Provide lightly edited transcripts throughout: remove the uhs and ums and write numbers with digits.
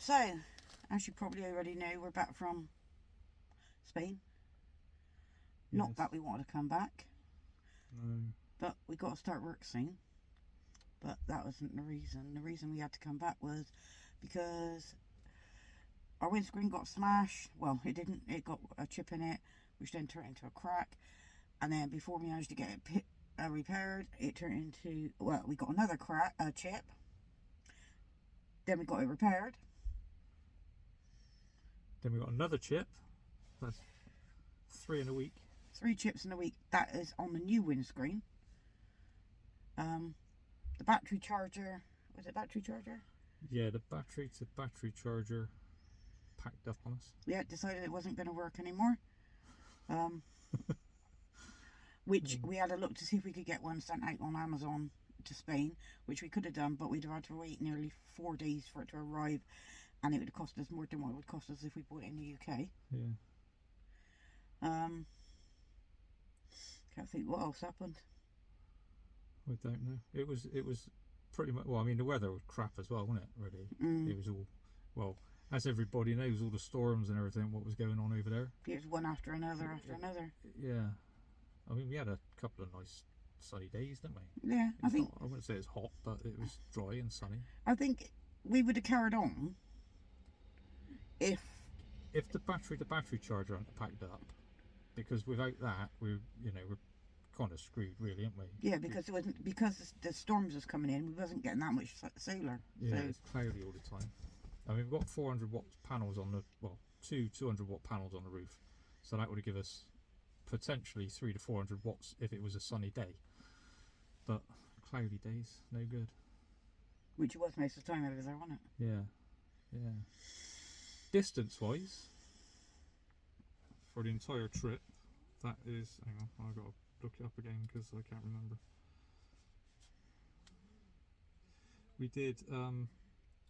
So, as you probably already know, we're back from Spain. Not Yes. that we wanted to come back, No. but we got to start work soon. But that wasn't the reason. The reason we had to come back was because our windscreen got smashed. Well, it didn't. It got a chip in it, which then turned into a crack. And then before we managed to get it repaired, it turned into, well, we got another chip. Then we got it repaired. Then we got another chip. That's 3 in a week. 3 chips in a week. That is on the new windscreen. The battery charger. Was it battery charger? Yeah, the battery to battery charger packed up on us. Yeah, decided it wasn't going to work anymore. Which we had a look to see if we could get one sent out on Amazon to Spain, which we could have done, but we'd have had to wait nearly 4 days for it to arrive, and it would have cost us more than what it would cost us if we bought it in the UK. Yeah. Can't think what else happened. I don't know. It was pretty much, well, I mean, the weather was crap as well, wasn't it, really? It was all, well, as everybody knows, all the storms and everything, what was going on over there. It was one after another after another. Yeah. I mean, we had a couple of nice sunny days, didn't we? Yeah, I wouldn't say it's hot, but it was dry and sunny. I think we would have carried on if the battery to battery charger hadn't packed up, because without that we're kind of screwed, really, aren't we? Yeah, because it wasn't, because the storms was coming in, we wasn't getting that much solar. Yeah, so it's cloudy all the time. I mean, we've got 400 watt panels on the, well, two 200 watt panels on the roof, so that would give us potentially 300 to 400 watts if it was a sunny day, but cloudy days, no good. Which it was most of the time over there, wasn't it? Yeah. Distance wise, for the entire trip, that is, hang on, I've got to look it up again because I can't remember. We did,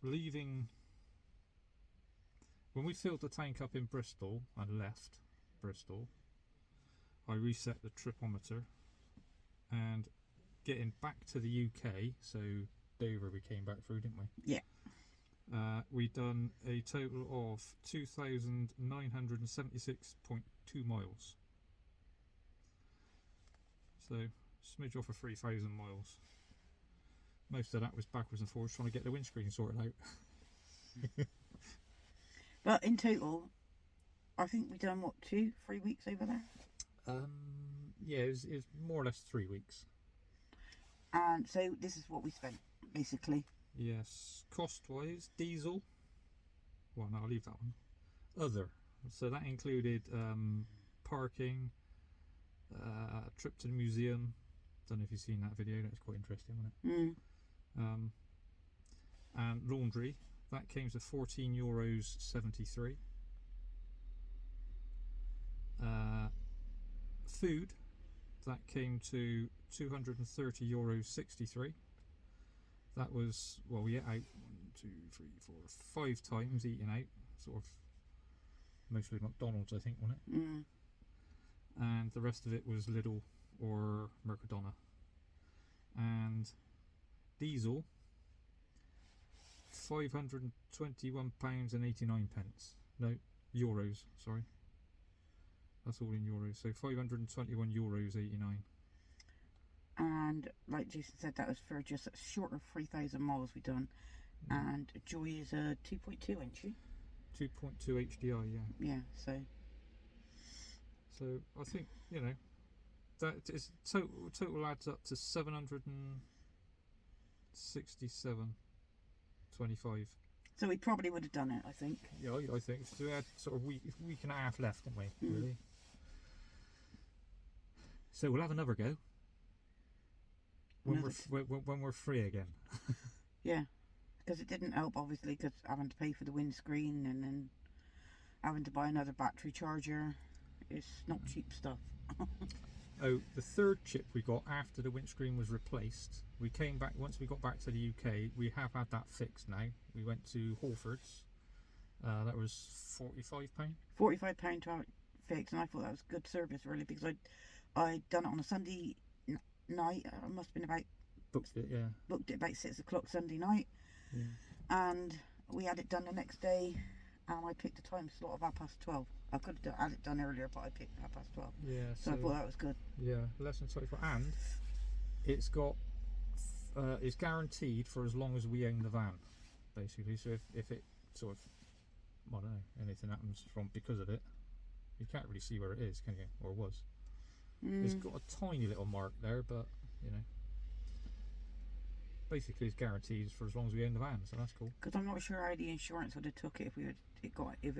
leaving, when we filled the tank up in Bristol and left Bristol, I reset the tripometer, and getting back to the UK, so Dover we came back through, didn't we? Yeah. We done a total of 2,976.2 miles. So, smidge off of 3,000 miles. Most of that was backwards and forwards trying to get the windscreen sorted out. But in total, I think we done what, 2-3 weeks over there. Yeah, it was more or less 3 weeks. And so this is what we spent basically. Yes, cost wise, diesel. Well, no, I'll leave that one. Other. So that included parking, a trip to the museum. Don't know if you've seen that video. That's quite interesting, wasn't it? And laundry. That came to €14.73. Food. That came to €230.63. That was, well, we ate out 5 times eating out, sort of mostly McDonald's, I think, wasn't it? And the rest of it was Lidl or Mercadona. And diesel, £521.89. No, euros, sorry. That's all in euros. So €521.89. And like Jason said, that was for just short of 3,000 miles we done. And Joy is a 2.2 inch. 2.2 HDI, yeah. Yeah, So I think, that is total adds up to 767.25. so we probably would have done it, I think. Yeah, I think. So we had sort of week and a half left, didn't we? Really. So we'll have another go when we're free again. Yeah, because it didn't help, obviously, because having to pay for the windscreen and then having to buy another battery charger. It's not cheap stuff. Oh, the third chip we got after the windscreen was replaced, we came back, once we got back to the UK, we have had that fixed now. We went to Halfords. That was £45. £45 to have it fixed, and I thought that was good service, really, because I'd done it on a Sunday night. Must have been about booked it about 6 o'clock Sunday night. Yeah. And we had it done the next day, and I picked the time slot of 12:30. I could have had it done earlier, but I picked 12:30. Yeah. So I thought that was good. Yeah, less than 24, and it's got it's guaranteed for as long as we own the van, basically. So if it sort of, I don't know, anything happens from because of it, you can't really see where it is, can you? Or was. It's got a tiny little mark there, but you know, basically it's guaranteed for as long as we own the van, so that's cool. Because I'm not sure how the insurance would have took it if it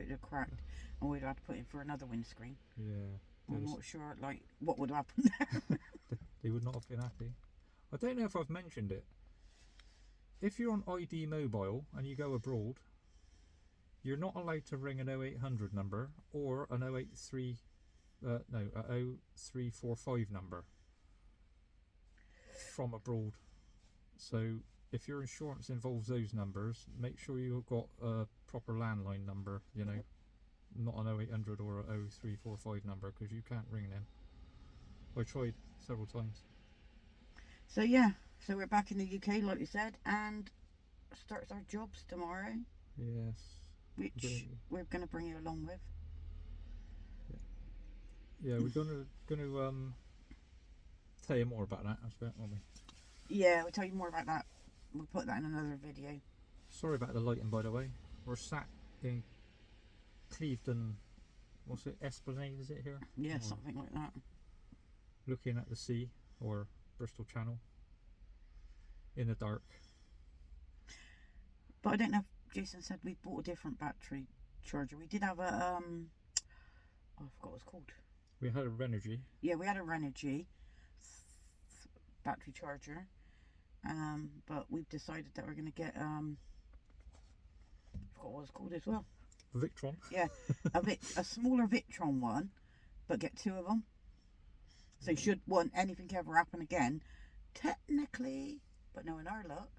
had cracked, and we'd have to put in for another windscreen. Yeah. I'm not sure like what would happen there. They would not have been happy. I don't know if I've mentioned it. If you're on ID Mobile and you go abroad, you're not allowed to ring an 0800 number or an 0345 number from abroad. So if your insurance involves those numbers, make sure you've got a proper landline number, you know, not an 0800 or a 0345 number, because you can't ring them. I tried several times. So yeah, so we're back in the UK, like we said, and starts our jobs tomorrow. Yes. Which we're going to bring you along with. Yeah, we're gonna tell you more about that, I suppose, won't we? Yeah, we'll tell you more about that. We'll put that in another video. Sorry about the lighting, by the way. We're sat in Clevedon, what's it, Esplanade, is it here? Yeah, or something like that. looking at the sea, or Bristol Channel, in the dark. But I don't know if Jason said we bought a different battery charger. We did have a oh, I forgot what it's called. We had a Renogy. Yeah, we had a Renogy battery charger, but we've decided that we're going to get I forgot what it's called as well. Victron. Yeah, a smaller Victron one, but get two of them. So should anything ever happen again, technically, but knowing our luck,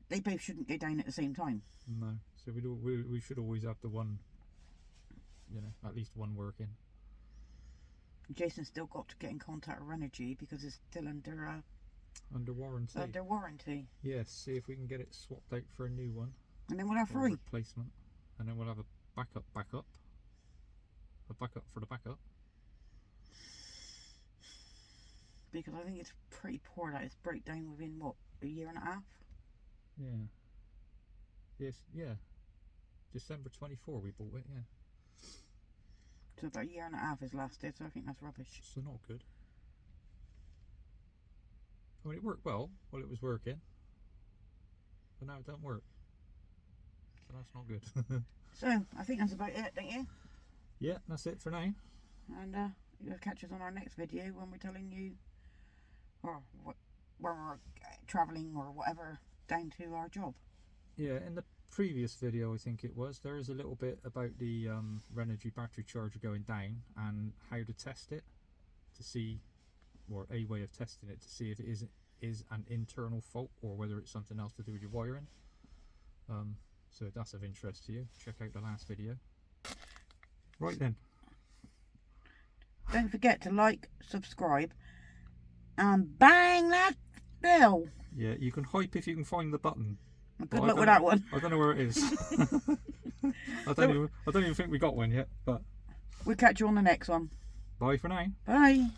they both shouldn't go down at the same time. No, so we should always have the one, you know, at least one working. Jason's still got to get in contact with Renogy because it's still under warranty. Under warranty. Yes, see if we can get it swapped out for a new one. And then we'll have or a three. replacement, and then we'll have a backup, a backup for the backup. Because I think it's pretty poor that it's broke down within what, a year and a half. Yeah. Yes. Yeah. December 24 we bought it. Yeah. So about a year and a half has lasted. So I think that's rubbish. So not good. I mean, it worked well while it was working, but now it don't work. So that's not good. So I think that's about it, don't you? Yeah, that's it for now. And you'll catch us on our next video when we're telling you, or when we're travelling or whatever down to our job. Yeah, in the previous video I think it was, there is a little bit about the Renogy battery charger going down and how to test it, to see, or a way of testing it to see if it is an internal fault or whether it's something else to do with your wiring. So if that's of interest to you, check out the last video. Right then. Don't forget to like, subscribe, and bang that bell. Yeah, you can hype if you can find the button. Good luck with that one. I don't know where it is. I don't even think we got one yet, but We'll catch you on the next one. bye for now. Bye.